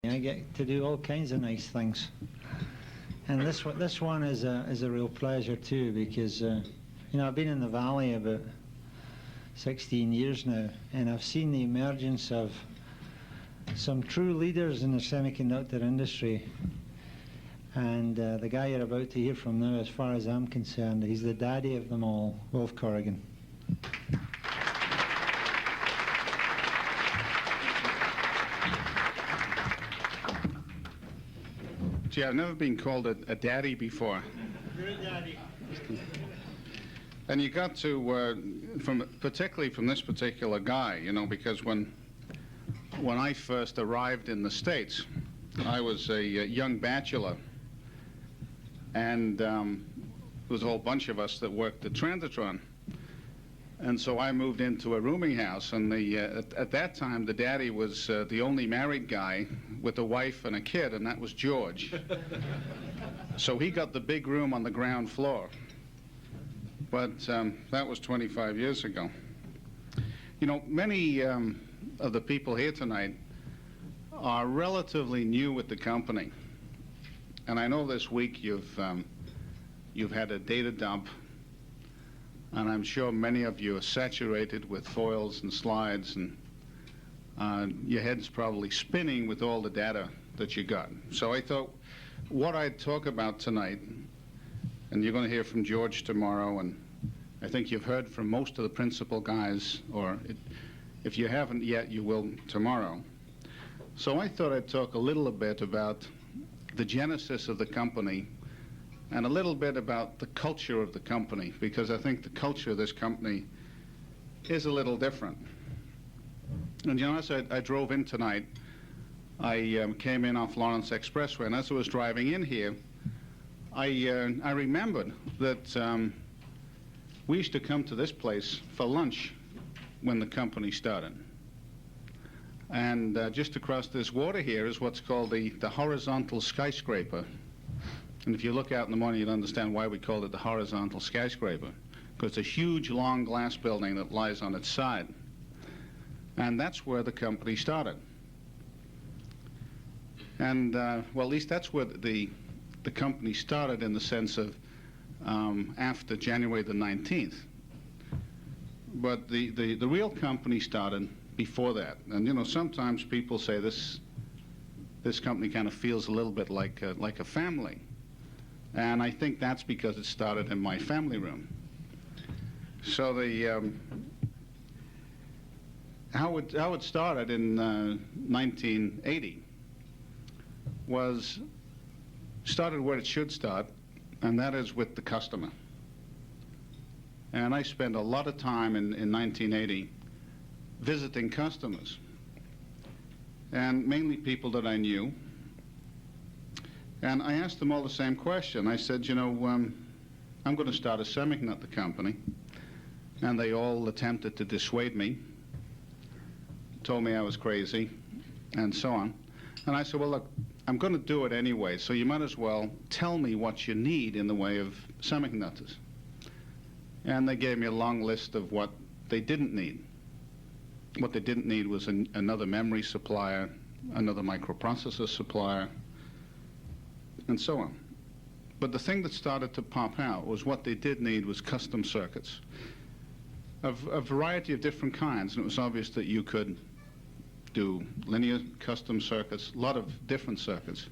I get to do all kinds of nice things, and this one is a real pleasure too, because you know, I've been in the Valley about 16 years now, and I've seen the emergence of some true leaders in the semiconductor industry. And the guy you're about to hear from now, as far as I'm concerned, he's the daddy of them all, Wilf Corrigan. Gee, I've never been called a daddy before. You're a daddy. And you got to, particularly from this particular guy, you know, because when I first arrived in the States, I was a young bachelor, and there was a whole bunch of us that worked at Transitron. And so I moved into a rooming house, and at that time the daddy was the only married guy with a wife and a kid, and that was George. So he got the big room on the ground floor. But that was 25 years ago. You know, many of the people here tonight are relatively new with the company. And I know this week you've had a data dump, and I'm sure many of you are saturated with foils and slides, and your head's probably spinning with all the data that you got. So I thought what I'd talk about tonight, and you're going to hear from George tomorrow, and I think you've heard from most of the principal guys, or if you haven't yet, you will tomorrow. So I thought I'd talk a little bit about the genesis of the company, and a little bit about the culture of the company, because I think the culture of this company is a little different. And you know, as I drove in tonight, I came in off Lawrence Expressway, and as I was driving in here, I remembered that we used to come to this place for lunch when the company started. And just across this water here is what's called the horizontal skyscraper. And if you look out in the morning, you'll understand why we called it the horizontal skyscraper, because it's a huge, long glass building that lies on its side. And that's where the company started. And, well, at least that's where the company started, in the sense of after January the 19th. But the real company started before that. And, you know, sometimes people say this company kind of feels a little bit like a family. And I think that's because it started in my family room. So how it started in 1980 started where it should start, and that is with the customer. And I spent a lot of time in 1980 visiting customers, and mainly people that I knew. And I asked them all the same question. I said, you know, I'm going to start a semiconductor company. And they all attempted to dissuade me, told me I was crazy, and so on. And I said, well, look, I'm going to do it anyway, so you might as well tell me what you need in the way of semiconductors. And they gave me a long list of what they didn't need. What they didn't need was another memory supplier, another microprocessor supplier, and so on. But the thing that started to pop out was what they did need was custom circuits of a variety of different kinds. And it was obvious that you could do linear custom circuits, a lot of different circuits.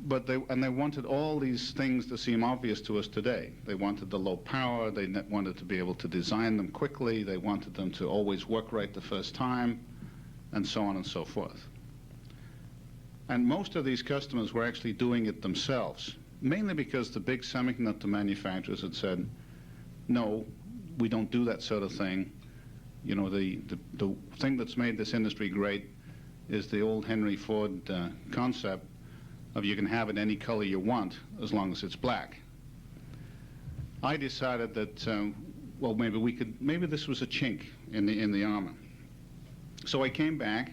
But they wanted all these things that seem obvious to us today. They wanted the low power, they wanted to be able to design them quickly, they wanted them to always work right the first time, and so on and so forth. And most of these customers were actually doing it themselves, mainly because the big semiconductor manufacturers had said, no, we don't do that sort of thing. You know, the thing that's made this industry great is the old Henry Ford concept of you can have it any color you want as long as it's black. I decided that, well, maybe this was a chink in the armor. So I came back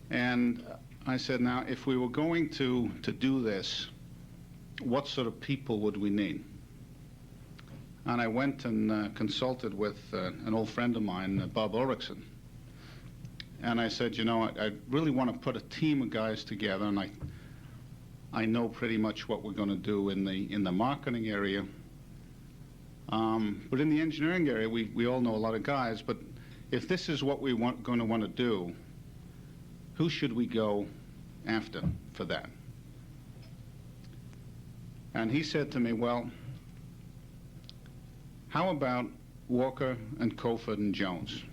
and I said, now, if we were going to do this, what sort of people would we need? And I went and consulted with an old friend of mine, Bob Ulrichsen. And I said, you know, I really want to put a team of guys together, and I know pretty much what we're going to do in the marketing area. But in the engineering area, we all know a lot of guys. But if this is what we going to want to do, who should we go after for that? And he said to me, well, how about Walker and Coulford and Jones?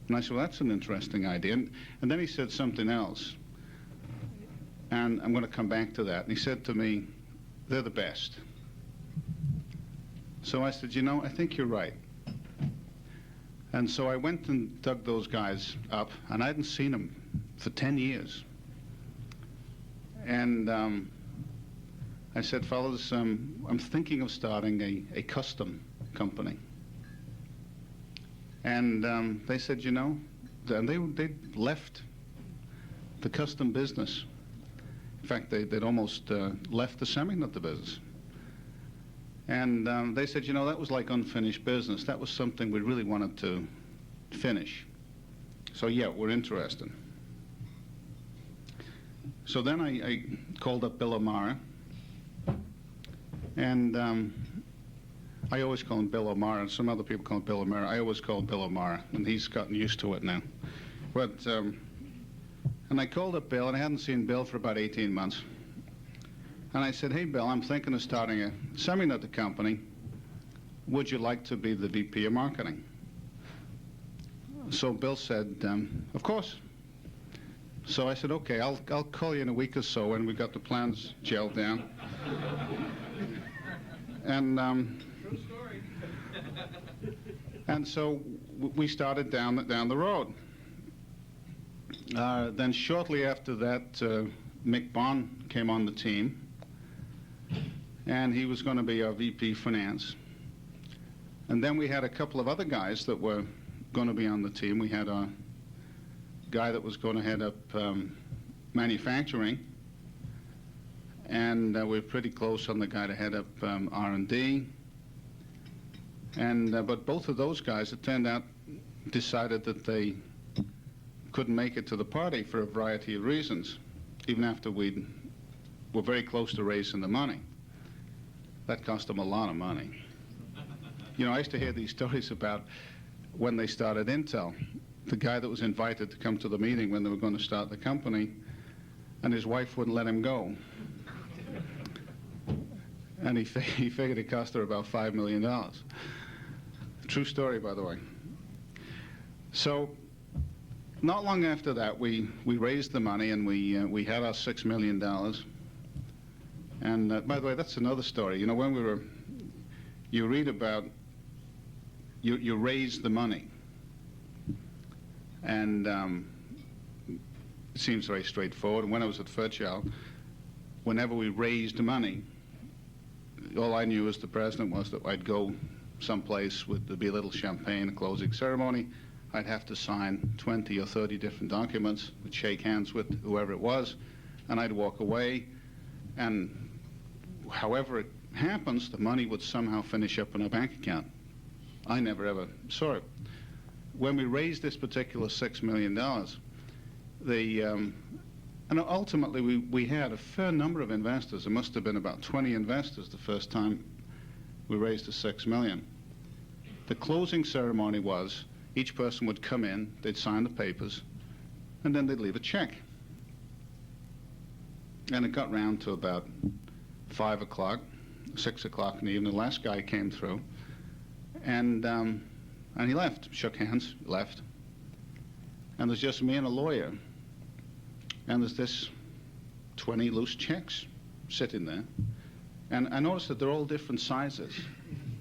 And I said, well, that's an interesting idea. And then he said something else. And I'm going to come back to that. And he said to me, they're the best. So I said, you know, I think you're right. And so I went and dug those guys up, and I hadn't seen them for 10 years. And I said, fellas, I'm thinking of starting a custom company. And they said, you know, and they left the custom business. In fact, they'd almost left the semiconductor business. And they said, you know, that was like unfinished business. That was something we really wanted to finish. So, yeah, we're interested. So then I called up Bill O'Mara. And I always call him Bill O'Mara. Some other people call him Bill O'Mara. I always call him Bill O'Mara, and he's gotten used to it now. But, and I called up Bill, and I hadn't seen Bill for about 18 months. And I said, hey, Bill, I'm thinking of starting a semiconductor company. Would you like to be the VP of marketing? So Bill said, of course. So I said, okay, I'll call you in a week or so when we've got the plans gelled down. And true story. And so we started down the road. Then shortly after that, Mick Bond came on the team, and he was going to be our VP Finance. And then we had a couple of other guys that were going to be on the team. We had a guy that was going to head up manufacturing, and we were pretty close on the guy to head up R&D. But both of those guys, it turned out, decided that they couldn't make it to the party for a variety of reasons, even after we were very close to raising the money. That cost them a lot of money. You know, I used to hear these stories about when they started Intel, the guy that was invited to come to the meeting when they were going to start the company, and his wife wouldn't let him go. And he figured it cost her about $5 million. True story, by the way. So not long after that, we raised the money, and we had our $6 million. And by the way, that's another story. You know, when we were, you read about, you raise the money. And it seems very straightforward. And when I was at Fairchild, whenever we raised money, all I knew as the president was that I'd go someplace with there'd be a little champagne, a closing ceremony. I'd have to sign 20 or 30 different documents, would shake hands with whoever it was, and I'd walk away. And however it happens, the money would somehow finish up in a bank account. I never ever saw it. When we raised this particular $6 million, and ultimately we had a fair number of investors. There must have been about 20 investors the first time we raised the $6 million. The closing ceremony was each person would come in, they'd sign the papers, and then they'd leave a check. And it got round to about 5 o'clock, 6 o'clock in the evening. The last guy came through, and he left, shook hands, left. And there's just me and a lawyer. And there's this 20 loose checks sitting there. And I noticed that they're all different sizes.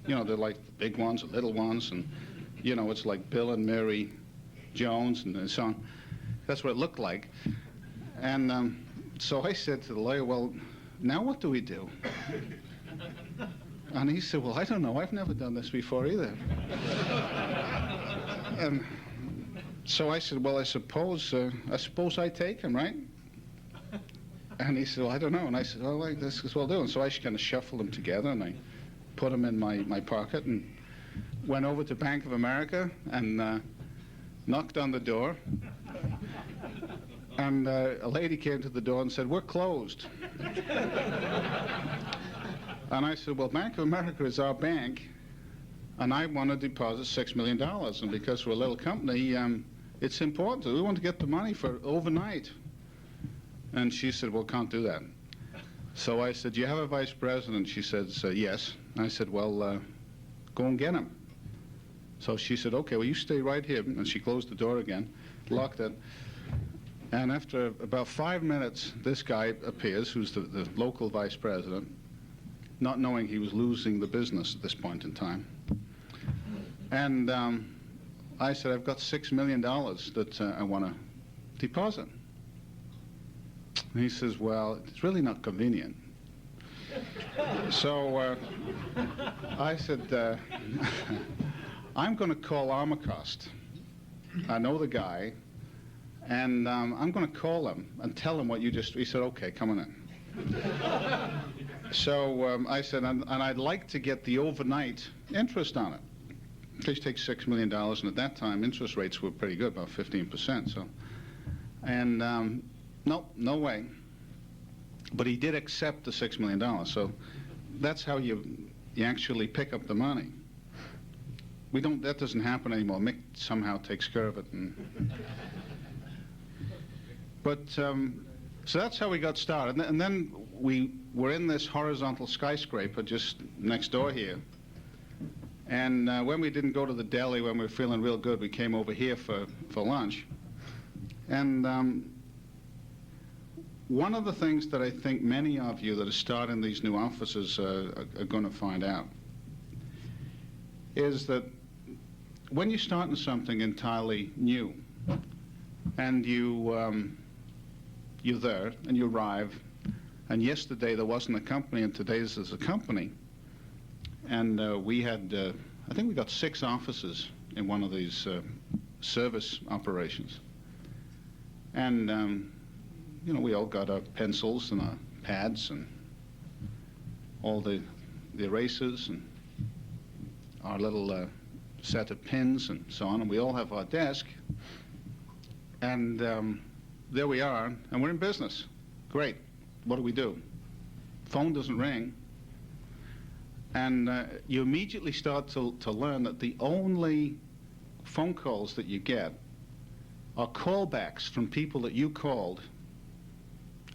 You know, they're like the big ones, the little ones, and, you know, it's like Bill and Mary Jones and so on. That's what it looked like. And so I said to the lawyer, well, now what do we do? And he said, well, I don't know. I've never done this before either. And so I said, well, I suppose I take him, right? And he said, well, I don't know. And I said, well, like this is what I'll do. And so I kind of shuffled them together, and I put them in my pocket and went over to Bank of America and knocked on the door, and a lady came to the door and said, "We're closed." And I said, "Well, Bank of America is our bank, and I want to deposit $6 million. And because we're a little company, it's important. We want to get the money for overnight." And she said, "Well, can't do that." So I said, "Do you have a vice president?" She said, "Yes." I said, "Well, go and get him." So she said, "Okay, well, you stay right here." And she closed the door again, locked it. And after about 5 minutes, this guy appears, who's the local vice president, not knowing he was losing the business at this point in time. And I said, "I've got $6 million that I want to deposit." And he says, "Well, it's really not convenient." So I said, "I'm going to call Armacost. I know the guy, and I'm going to call him and tell him what you just..." He said, "Okay, come on in." So I said, and I'd like to get the overnight interest on it. Please take $6 million, and at that time, interest rates were pretty good, about 15%. So, and no way. But he did accept the $6 million. So that's how you actually pick up the money. That doesn't happen anymore. Mick somehow takes care of it. But so that's how we got started. And then we were in this horizontal skyscraper just next door here. And when we didn't go to the deli, when we were feeling real good, we came over here for lunch. And one of the things that I think many of you that are starting these new offices are going to find out is that when you're starting something entirely new, and you're there, and you arrive, and yesterday there wasn't a company, and today there's a company, and we had, I think we got 6 offices in one of these service operations. And, you know, we all got our pencils and our pads and all the erasers and our little set of pins and so on, and we all have our desk. And there we are, and we're in business. Great. What do? Phone doesn't ring. And you immediately start to learn that the only phone calls that you get are callbacks from people that you called,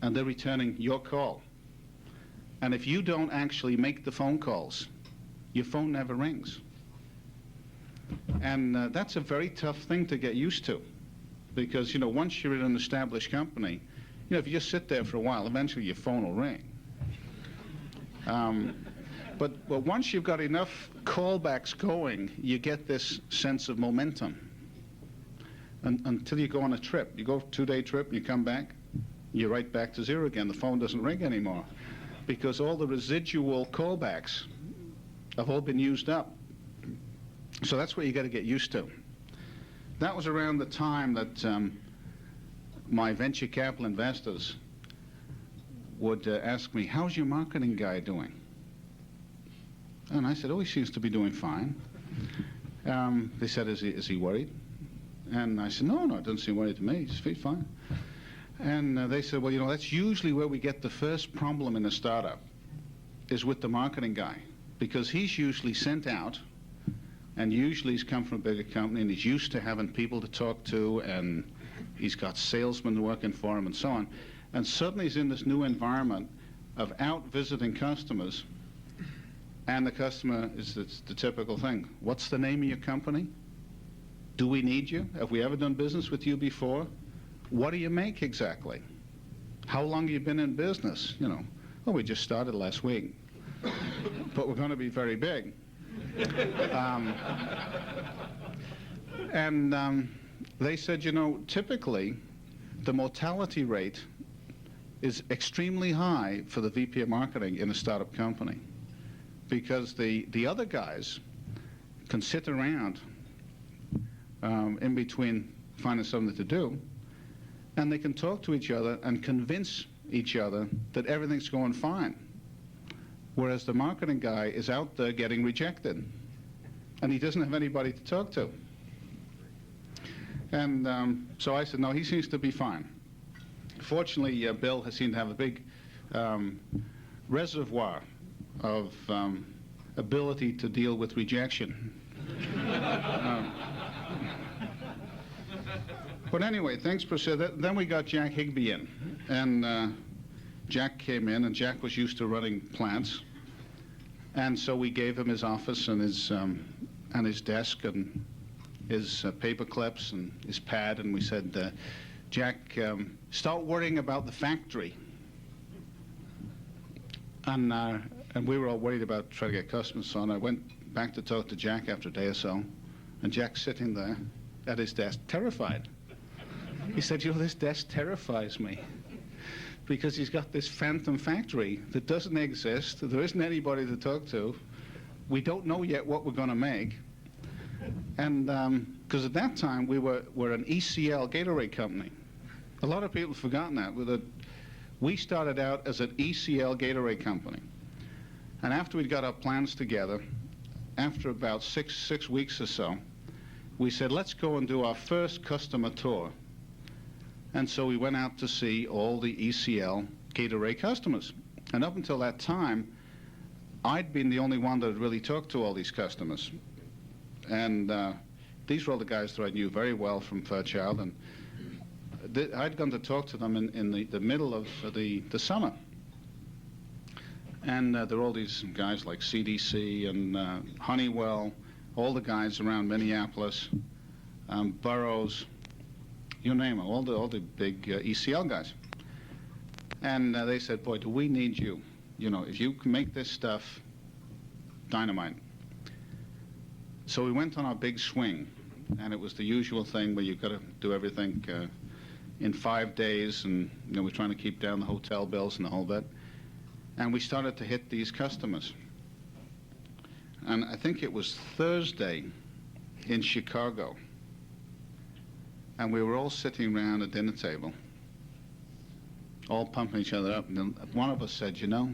and they're returning your call. And if you don't actually make the phone calls, your phone never rings. And that's a very tough thing to get used to, because, you know, once you're in an established company, you know, if you just sit there for a while, eventually your phone will ring. But once you've got enough callbacks going, you get this sense of momentum. Until you go on a trip. You go a 2-day trip, you come back, you're right back to zero again. The phone doesn't ring anymore, because all the residual callbacks have all been used up. So that's what you got to get used to. That was around the time that my venture capital investors would ask me, "How's your marketing guy doing?" And I said, "Oh, he seems to be doing fine." They said, is he worried? And I said, no, it doesn't seem worried to me. He's fine. And they said, well, you know, that's usually where we get the first problem in a startup, is with the marketing guy, because he's usually sent out, and usually he's come from a bigger company, and he's used to having people to talk to, and he's got salesmen working for him and so on. And suddenly he's in this new environment of out visiting customers, and the customer is the typical thing. What's the name of your company? Do we need you? Have we ever done business with you before? What do you make exactly? How long have you been in business? You know, well, we just started last week, but we're going to be very big. They said, you know, typically the mortality rate is extremely high for the VP of marketing in a startup company, because the other guys can sit around in between finding something to do, and they can talk to each other and convince each other that everything's going fine, whereas the marketing guy is out there getting rejected, and he doesn't have anybody to talk to. And so I said, no, he seems to be fine. Fortunately, Bill has seemed to have a big reservoir of ability to deal with rejection. But anyway, things proceeded. Then we got Jack Higbee in, and Jack came in, and Jack was used to running plants, and so we gave him his office and his desk and his paper clips and his pad, and we said, Jack, start worrying about the factory. And we were all worried about trying to get customers, so I went back to talk to Jack after a day or so, and Jack's sitting there at his desk, terrified. He said, you know, this desk terrifies me, because he's got this phantom factory that doesn't exist, there isn't anybody to talk to, we don't know yet what we're going to make, and because at that time we were an ECL Gatorade company. A lot of people have forgotten that. We started out as an ECL Gatorade company, and after we'd got our plans together, after about six weeks or so, we said, let's go and do our first customer tour. And so we went out to see all the ECL Gatorade customers. And up until that time, I'd been the only one that had really talked to all these customers. And these were all the guys that I knew very well from Fairchild. And I'd gone to talk to them in the middle of the summer. And there were all these guys like CDC and Honeywell, all the guys around Minneapolis, Burroughs, you name it, all the big ECL guys. And they said, boy, do we need you. You know, if you can make this stuff, dynamite. So we went on our big swing, and it was the usual thing where you've got to do everything in 5 days, and you know, we're trying to keep down the hotel bills and the whole bit. And we started to hit these customers. And I think it was Thursday in Chicago. And we were all sitting around a dinner table, all pumping each other up. And then one of us said, you know,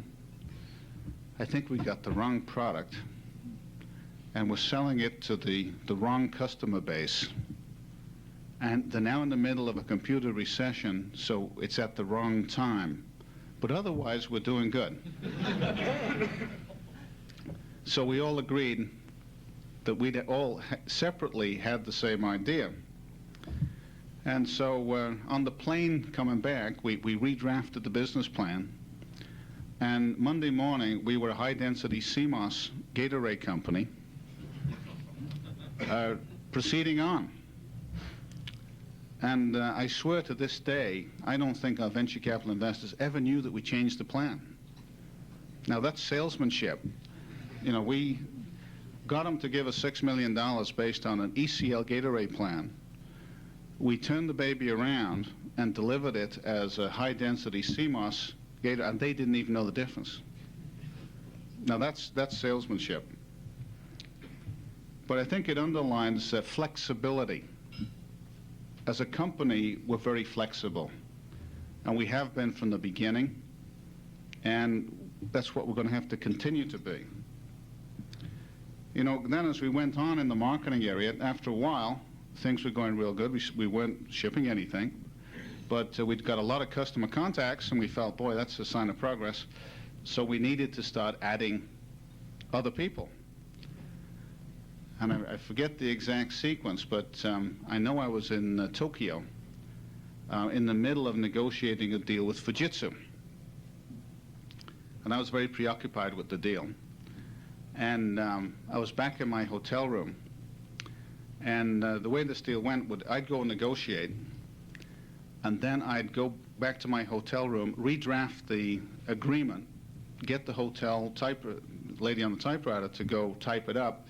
I think we got the wrong product, and we're selling it to the wrong customer base. And they're now in the middle of a computer recession, so it's at the wrong time. But otherwise, we're doing good. So we all agreed that we'd all separately had the same idea. And so on the plane coming back, we redrafted the business plan. And Monday morning, we were a high-density CMOS Gatorade company proceeding on. And I swear to this day, I don't think our venture capital investors ever knew that we changed the plan. Now, that's salesmanship. You know, we got them to give us $6 million based on an ECL Gatorade plan. We turned the baby around and delivered it as a high-density CMOS Gatorade, and they didn't even know the difference. Now, that's salesmanship. But I think it underlines flexibility. As a company, we're very flexible, and we have been from the beginning, and that's what we're going to have to continue to be. You know, then as we went on in the marketing area, after a while, things were going real good. We weren't shipping anything, but we'd got a lot of customer contacts, and we felt, boy, that's a sign of progress. So we needed to start adding other people. And I forget the exact sequence, but I know I was in Tokyo in the middle of negotiating a deal with Fujitsu. And I was very preoccupied with the deal. And I was back in my hotel room. And the way this deal went, I'd go negotiate, and then I'd go back to my hotel room, redraft the agreement, get the hotel lady on the typewriter to go type it up,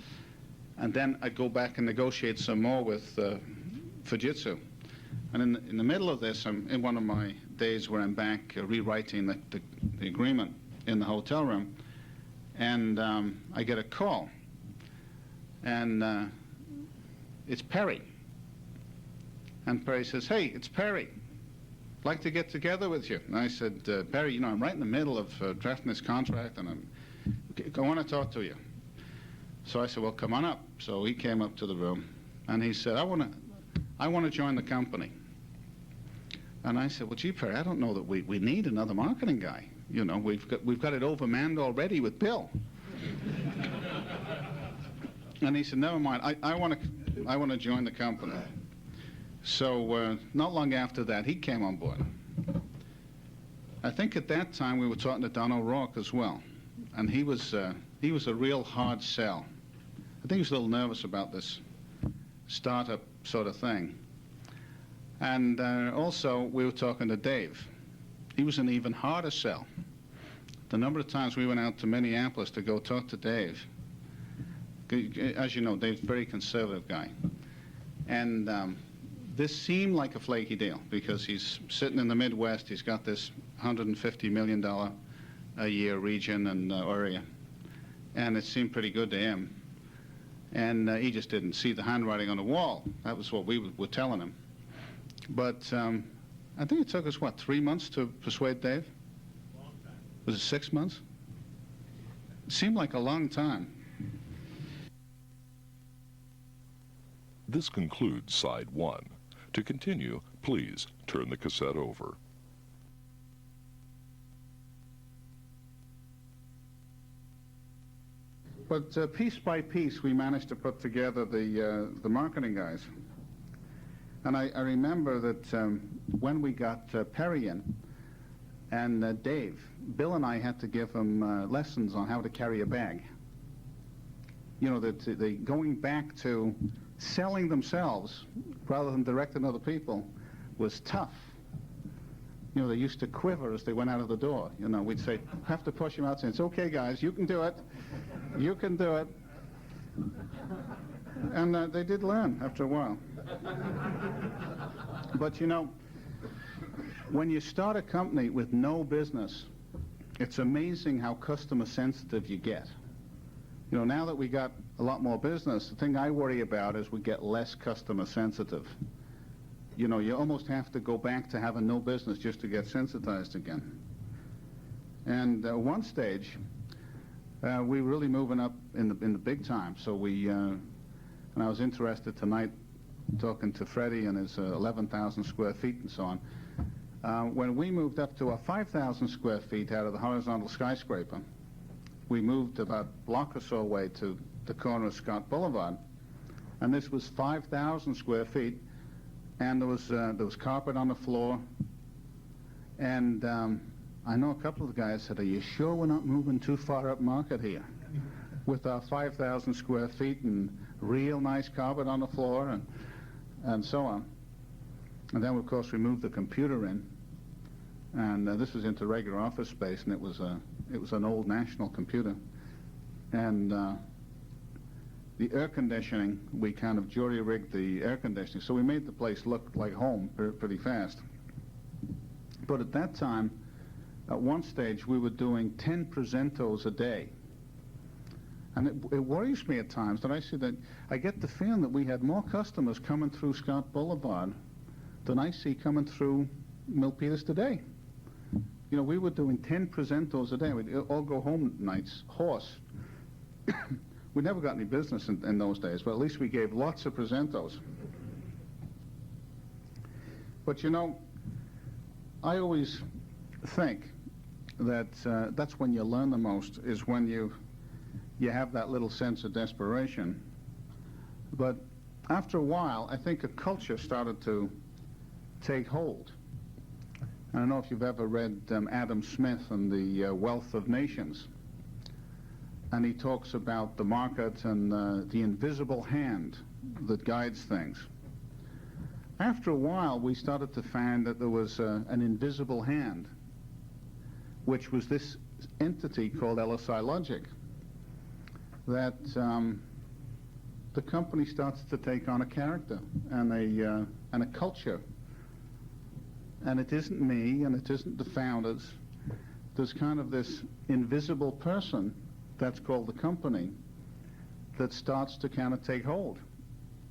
and then I'd go back and negotiate some more with Fujitsu. And in the middle of this, I'm in one of my days where I'm back rewriting the agreement in the hotel room, and I get a call, and it's Perry. And Perry says, hey, it's Perry. I'd like to get together with you. And I said, Perry, you know, I'm right in the middle of drafting this contract, and I want to talk to you. So I said, well, come on up. So he came up to the room, and he said, I want I want to join the company. And I said, well, gee, Perry, I don't know that we need another marketing guy. You know, we've got it overmanned already with Bill. And he said, never mind, I want to join the company. So not long after that, he came on board. I think at that time we were talking to Don O'Rourke as well, and he was a real hard sell. I think he was a little nervous about this startup sort of thing. And also we were talking to Dave. He was an even harder sell. The number of times we went out to Minneapolis to go talk to Dave. As you know, Dave's a very conservative guy. And this seemed like a flaky deal because he's sitting in the Midwest. He's got this $150 million a year region and area. And it seemed pretty good to him. And he just didn't see the handwriting on the wall. That was what we were telling him. But I think it took us, what, 3 months to persuade Dave? Long time. Was it 6 months? It seemed like a long time. This concludes side 1. To continue, please turn the cassette over. But piece by piece, we managed to put together the marketing guys. And I remember that when we got Perry in and Dave, Bill and I had to give them lessons on how to carry a bag. You know, the going back to selling themselves rather than directing other people was tough. You know, they used to quiver as they went out of the door. You know, we'd say, have to push them out, saying, it's okay, guys, you can do it. You can do it. And they did learn after a while. But, you know, when you start a company with no business, it's amazing how customer sensitive you get. You know, now that we got a lot more business, the thing I worry about is we get less customer sensitive. You know, you almost have to go back to having no business just to get sensitized again. And one stage, we were really moving up in the big time. So we, and I was interested tonight talking to Freddie and his 11,000 square feet and so on. When we moved up to a 5,000 square feet out of the horizontal skyscraper, we moved about a block or so away to the corner of Scott Boulevard, and this was 5,000 square feet, and there was carpet on the floor, and I know a couple of the guys said, are you sure we're not moving too far up market here with our 5,000 square feet and real nice carpet on the floor and so on. And then, of course, we moved the computer in, and this was into regular office space, and it was an old National computer. And the air conditioning, we kind of jury-rigged the air conditioning, so we made the place look like home pretty fast. But at that time, at one stage, we were doing 10 presentos a day. And it worries me at times that I see that I get the feeling that we had more customers coming through Scott Boulevard than I see coming through Milpitas today. You know, we were doing 10 presentos a day. We'd all go home nights, horse. We never got any business in those days, but at least we gave lots of presentos. But you know, I always think that that's when you learn the most, is when you have that little sense of desperation. But after a while, I think a culture started to take hold. I don't know if you've ever read Adam Smith and the Wealth of Nations. And he talks about the market and the invisible hand that guides things. After a while, we started to find that there was an invisible hand, which was this entity called LSI Logic, that the company starts to take on a character and a culture. And it isn't me, and it isn't the founders. There's kind of this invisible person that's called the company that starts to kind of take hold.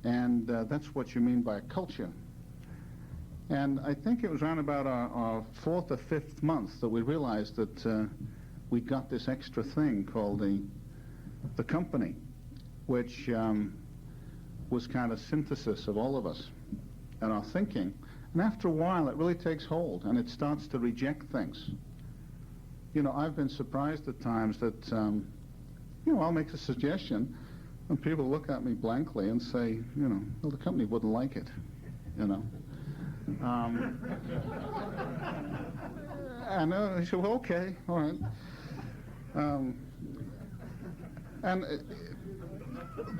And that's what you mean by a culture. And I think it was around about our 4th or 5th month that we realized that we got this extra thing called the company, which was kind of synthesis of all of us. and our thinking. And after a while, it really takes hold, and it starts to reject things. You know, I've been surprised at times that, you know, I'll make a suggestion, and people look at me blankly and say, you know, well, the company wouldn't like it, you know. And I said, well, okay, all right.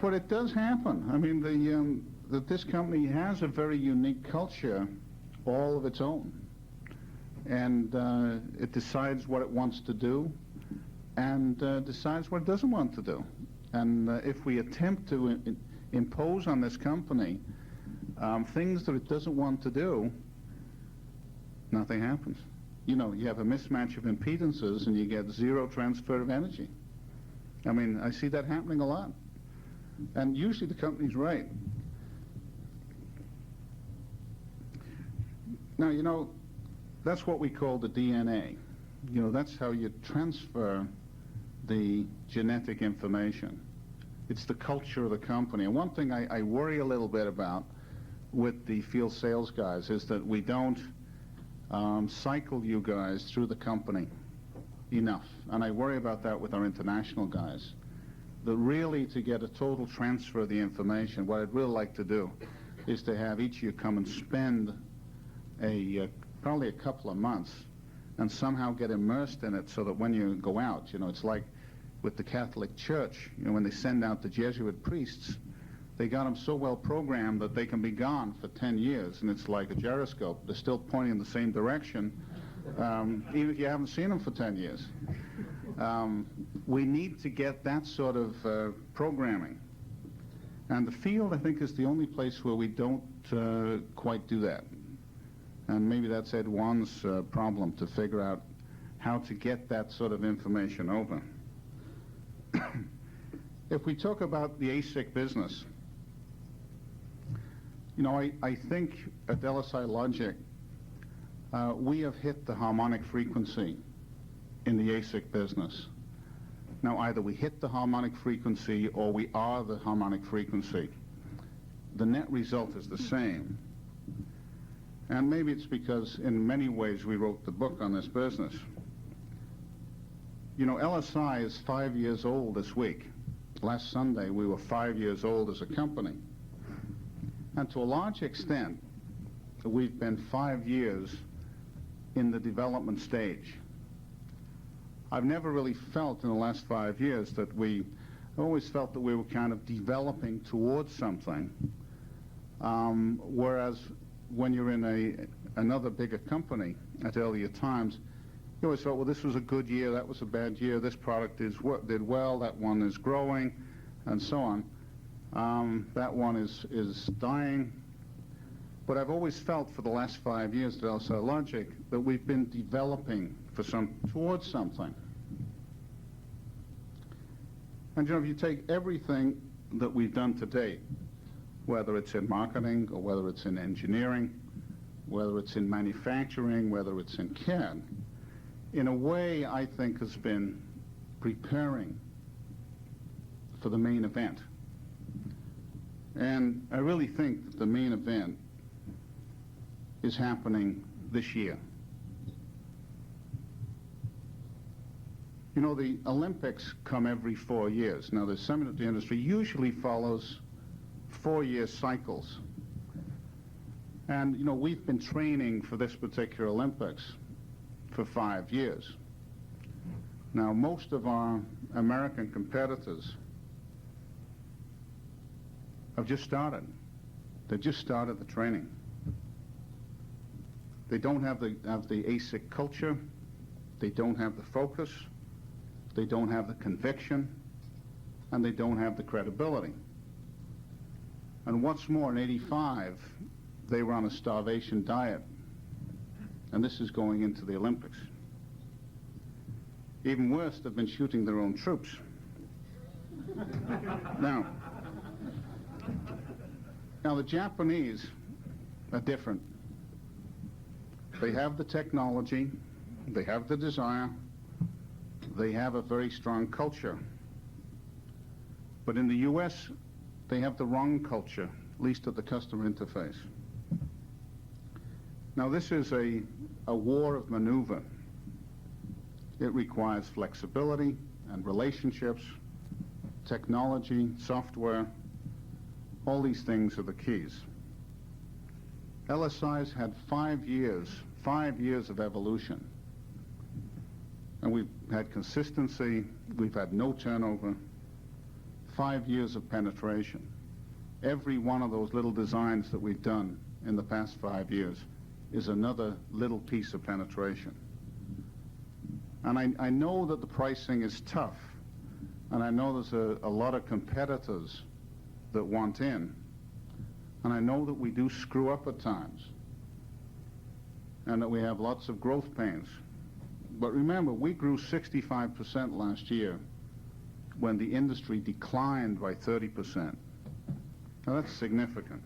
But it does happen. I mean, that this company has a very unique culture, all of its own. And it decides what it wants to do and decides what it doesn't want to do. And if we attempt to impose on this company things that it doesn't want to do, nothing happens. You know, you have a mismatch of impedances and you get zero transfer of energy. I mean, I see that happening a lot. And usually the company's right. Now, you know, that's what we call the DNA. You know, that's how you transfer the genetic information. It's the culture of the company. And one thing I worry a little bit about with the field sales guys is that we don't cycle you guys through the company enough. And I worry about that with our international guys. That really, to get a total transfer of the information, what I'd really like to do is to have each of you come and spend probably a couple of months and somehow get immersed in it so that when you go out, you know, it's like with the Catholic Church, you know, when they send out the Jesuit priests, they got them so well programmed that they can be gone for 10 years, and it's like a gyroscope. They're still pointing in the same direction, even if you haven't seen them for 10 years. We need to get that sort of programming. And the field, I think, is the only place where we don't quite do that. And maybe that's Ed Wan's problem, to figure out how to get that sort of information over. If we talk about the ASIC business, you know, I think at LSI Logic, we have hit the harmonic frequency in the ASIC business. Now, either we hit the harmonic frequency or we are the harmonic frequency. The net result is the same. And maybe it's because in many ways we wrote the book on this business. You know, LSI is 5 years old this week. Last Sunday we were 5 years old as a company. And to a large extent, we've been 5 years in the development stage. I've never really felt in the last 5 years that I always felt that we were kind of developing towards something. Whereas when you're in another bigger company at earlier times, you always thought, well, this was a good year, that was a bad year, this product did well, that one is growing, and so on. That one is dying. But I've always felt for the last 5 years at LSI Logic that we've been developing towards something. And you know, if you take everything that we've done to date, whether it's in marketing or whether it's in engineering, whether it's in manufacturing, whether it's in CAD, in a way I think has been preparing for the main event. And I really think that the main event is happening this year. You know, the Olympics come every 4 years. Now, the semiconductor industry usually follows 4-year cycles. And, you know, we've been training for this particular Olympics for 5 years. Now, most of our American competitors have just started. They've just started the training. They don't have the ASIC culture. They don't have the focus. They don't have the conviction. And they don't have the credibility. And what's more, in '85, they were on a starvation diet. And this is going into the Olympics. Even worse, they've been shooting their own troops. Now, the Japanese are different. They have the technology, they have the desire, they have a very strong culture. But in the U.S., they have the wrong culture, at least at the customer interface. Now this is a war of maneuver. It requires flexibility and relationships, technology, software. All these things are the keys. LSI's had 5 years of evolution. And we've had consistency, we've had no turnover, 5 years of penetration. Every one of those little designs that we've done in the past 5 years is another little piece of penetration. And I know that the pricing is tough, and I know there's a lot of competitors that want in, and I know that we do screw up at times, and that we have lots of growth pains. But remember, we grew 65% last year when the industry declined by 30%. Now that's significant.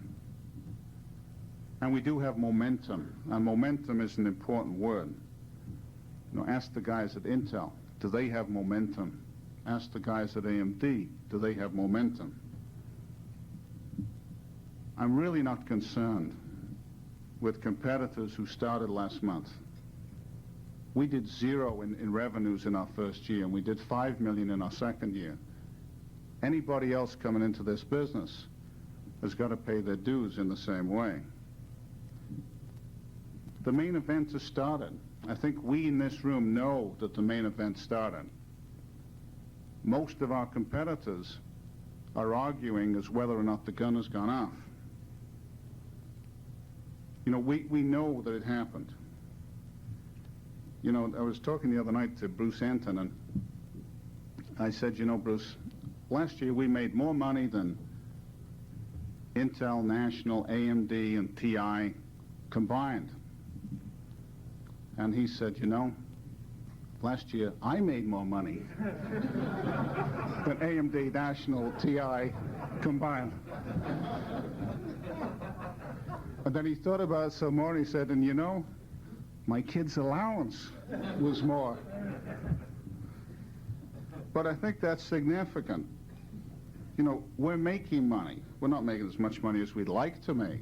And we do have momentum, and momentum is an important word. You know, ask the guys at Intel, do they have momentum? Ask the guys at AMD, do they have momentum? I'm really not concerned with competitors who started last month. We did 0 in revenues in our first year, and we did 5 million in our second year. Anybody else coming into this business has got to pay their dues in the same way. The main event has started. I think we in this room know that the main event started. Most of our competitors are arguing as whether or not the gun has gone off. You know, we know that it happened. You know, I was talking the other night to Bruce Anton, and I said, you know, Bruce, last year we made more money than Intel, National, AMD, and TI combined. And he said, you know, last year I made more money than AMD, National, TI combined. And then he thought about it some more, and he said, and you know, my kid's allowance was more. But I think that's significant. You know, we're making money. We're not making as much money as we'd like to make,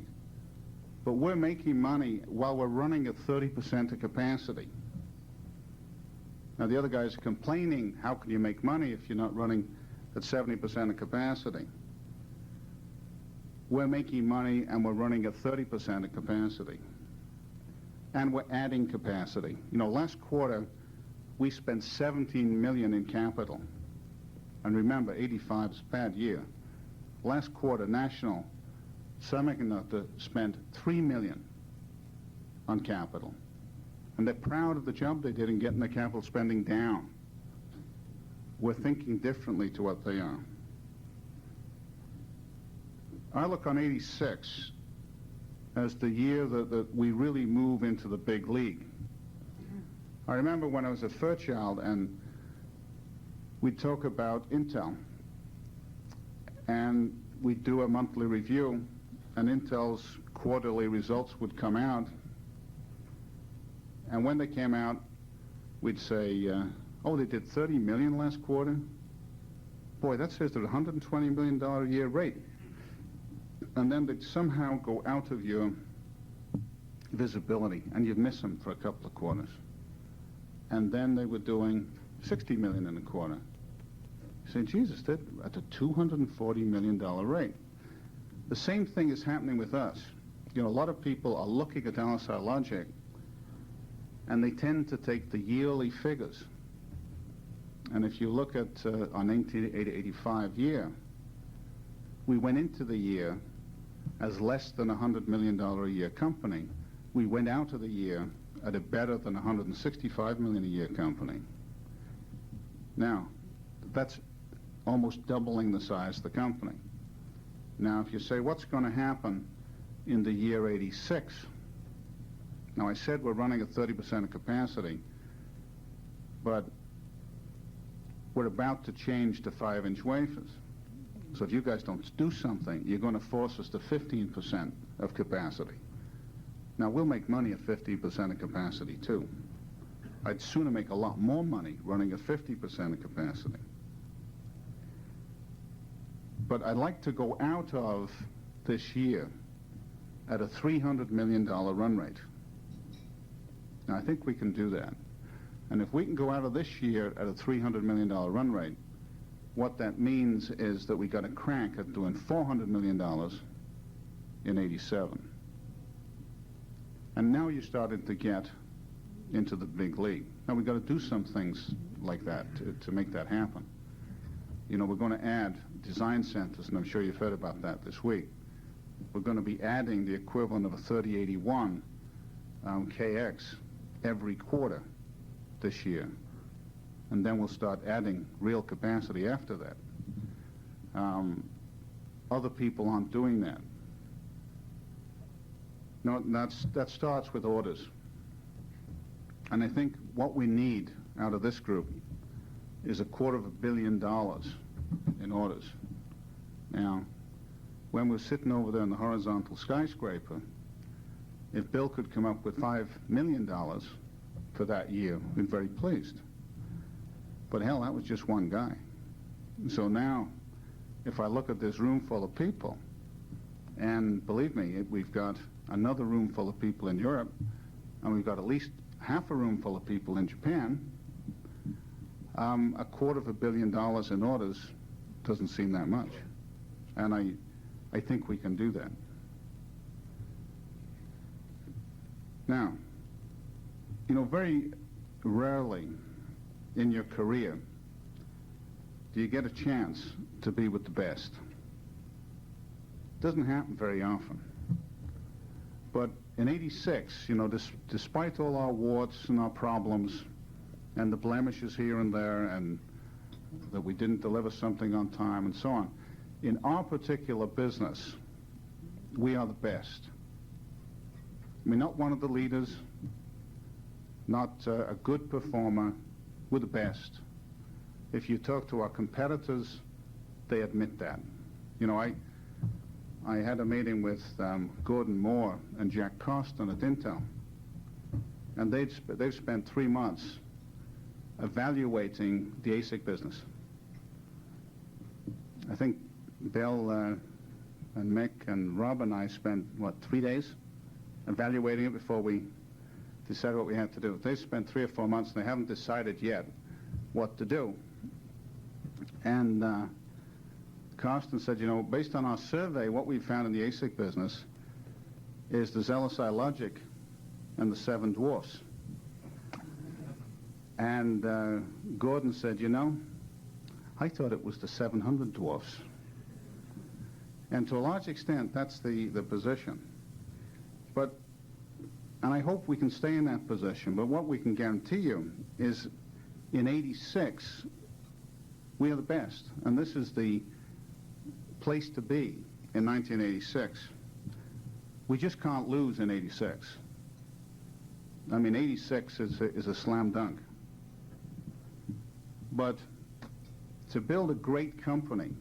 but we're making money while we're running at 30% of capacity. Now the other guys are complaining, how can you make money if you're not running at 70% of capacity? We're making money and we're running at 30% of capacity. And we're adding capacity. You know, last quarter we spent 17 million in capital. And remember, 85 is a bad year. Last quarter, National Semiconductor spent 3 million on capital. And they're proud of the job they did in getting the capital spending down. We're thinking differently to what they are. I look on 86 as the year that we really move into the big league. I remember when I was at Fairchild and we'd talk about Intel, and we'd do a monthly review, and Intel's quarterly results would come out, and when they came out, we'd say, oh, they did 30 million last quarter? Boy, that says they're at $120 million a year rate. And then they'd somehow go out of your visibility, and you'd miss them for a couple of quarters. And then they were doing 60 million in a quarter. You say, Jesus, they're at a $240 million rate. The same thing is happening with us. You know, a lot of people are looking at LSI Logic, and they tend to take the yearly figures. And if you look at our 1985 year, we went into the year as less than a $100 million a year company. We went out of the year at a better than 165 million a year company. Now, that's almost doubling the size of the company. Now, if you say, what's going to happen in the year 86? Now, I said we're running at 30% of capacity, but we're about to change to 5-inch wafers. So if you guys don't do something, you're going to force us to 15% of capacity. Now, we'll make money at 15% of capacity, too. I'd sooner make a lot more money running at 50% of capacity. But I'd like to go out of this year at a $300 million run rate. Now, I think we can do that. And if we can go out of this year at a $300 million run rate, what that means is that we got a crank at doing $400 million in 87. And now you're starting to get into the big league. Now we've got to do some things like that to make that happen. You know, we're going to add design centers, and I'm sure you've heard about that this week. We're going to be adding the equivalent of a 3081 KX every quarter this year. And then we'll start adding real capacity after that. Other people aren't doing that. No, that starts with orders. And I think what we need out of this group is $250 million in orders. Now, when we're sitting over there in the horizontal skyscraper, if Bill could come up with $5 million for that year, we'd be very pleased. But hell, that was just one guy. So now, if I look at this room full of people, and believe me, we've got another room full of people in Europe, and we've got at least half a room full of people in Japan, $250 million in orders doesn't seem that much. And I think we can do that. Now, you know, very rarely in your career do you get a chance to be with the best. Doesn't happen very often. But in 86, you know, despite all our warts and our problems and the blemishes here and there and that we didn't deliver something on time and so on, in our particular business, we are the best. I mean, not one of the leaders, not a good performer, we're the best. If you talk to our competitors, they admit that. You know, I had a meeting with Gordon Moore and Jack Costin at Intel, and they've spent 3 months evaluating the ASIC business. I think Bill and Mick and Rob and I spent, 3 days evaluating it before we decided what we had to do. They've spent 3 or 4 months, and they haven't decided yet what to do. And Costin said, you know, based on our survey, what we found in the ASIC business is there's LSI Logic and the 7 dwarfs. And Gordon said, you know, I thought it was the 700 dwarfs. And to a large extent, that's the position. But, and I hope we can stay in that position, but what we can guarantee you is in 86, we are the best. And this is the place to be in 1986. We just can't lose in 86. I mean, 86 is a slam dunk. But to build a great company,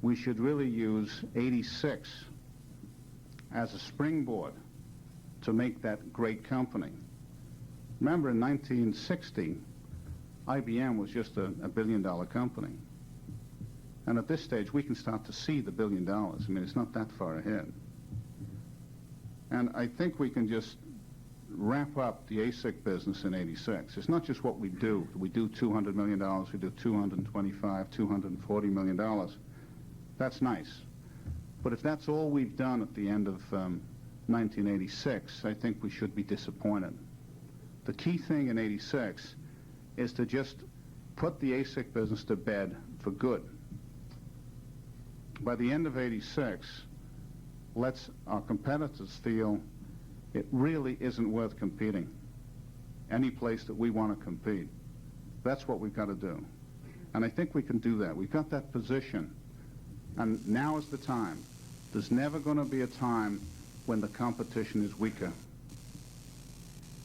we should really use 86 as a springboard to make that great company. Remember, in 1960, IBM was just a billion-dollar company. And at this stage, we can start to see the $1 billion. I mean, it's not that far ahead. And I think we can just wrap up the ASIC business in 86. It's not just what we do. We do $200 million, we do $225, $240 million. That's nice. But if that's all we've done at the end of 1986, I think we should be disappointed. The key thing in 86 is to just put the ASIC business to bed for good. By the end of 86, let's our competitors feel it really isn't worth competing any place that we want to compete. That's what we've got to do. And I think we can do that. We've got that position. And now is the time. There's never going to be a time when the competition is weaker.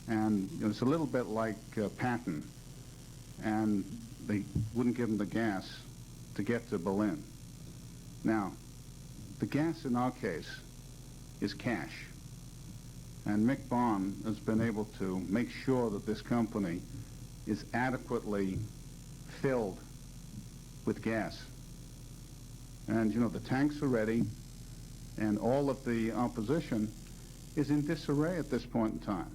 And you know, it's a little bit like Patton. And they wouldn't give him the gas to get to Berlin. Now, the gas in our case is cash. And Mick Bond has been able to make sure that this company is adequately filled with gas. And, you know, the tanks are ready, and all of the opposition is in disarray at this point in time.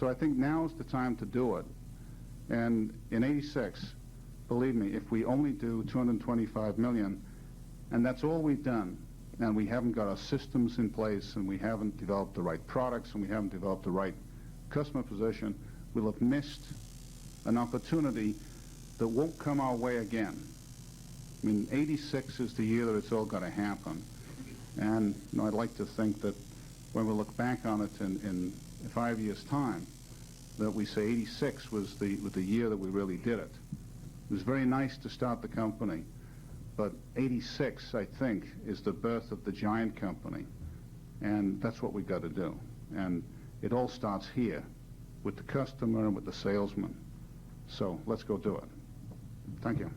So I think now's the time to do it. And in '86, believe me, if we only do 225 million, and that's all we've done, and we haven't got our systems in place, and we haven't developed the right products, and we haven't developed the right customer position, we'll have missed an opportunity that won't come our way again. I mean, '86 is the year that it's all going to happen. And I'd like to think that when we look back on it in 5 years' time, that we say '86 was the year that we really did it. It was very nice to start the company, but '86, I think, is the birth of the giant company. And that's what we've got to do. And it all starts here, with the customer and with the salesman. So let's go do it. Thank you.